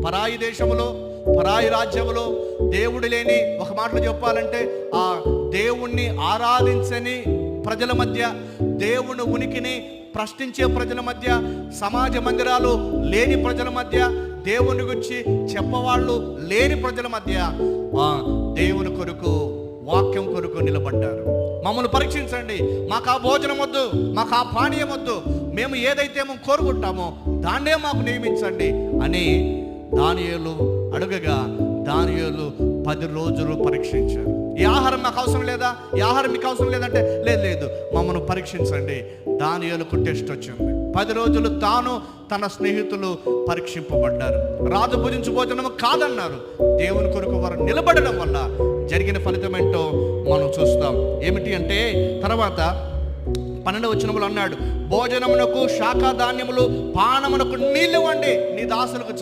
పరాయి దేశములో, పరాయి రాజ్యములో దేవుడు లేని, ఒక మాటలో చెప్పాలంటే ఆ దేవుణ్ణి ఆరాధించని ప్రజల మధ్య, దేవుని ఉనికిని ప్రశ్నించే ప్రజల మధ్య, సమాజ మందిరాలు లేని ప్రజల మధ్య, దేవుని గురించి చెప్పవాళ్ళు లేని ప్రజల మధ్య దేవుని కొరకు, వాక్యం కొరకు నిలబడ్డారు. మమ్మల్ని పరీక్షించండి, మాకు ఆ భోజనం వద్దు, మాకు ఆ పానీయం వద్దు, మేము ఏదైతే మేము కోరుకుంటామో దాన్నే మాకు నియమించండి అని దానియేలు అడుగగా దానియేలు 10 రోజులు పరీక్షించారు. ఈ ఆహారం మాకు అవసరం లేదా, ఈ ఆహారం మీకు అవసరం లేదంటే లేదు మమ్మల్ని పరీక్షించండి. దానియేలుకు టెస్ట్ వచ్చింది. 10 రోజులు తాను తన స్నేహితులు పరీక్షింపబడ్డారు. రాజు భుజించు భోజనం కాదన్నారు. దేవుని కొరకు వారు నిలబడడం వల్ల జరిగిన ఫలితం ఏంటో మనం చూస్తాం. ఏమిటి అంటే తర్వాత 12వ వచనంలో అన్నాడు, భోజనమునకు శాఖ ధాన్యములు, పానమునకు నీళ్ళు ఇవ్వండి నీ దాసులకు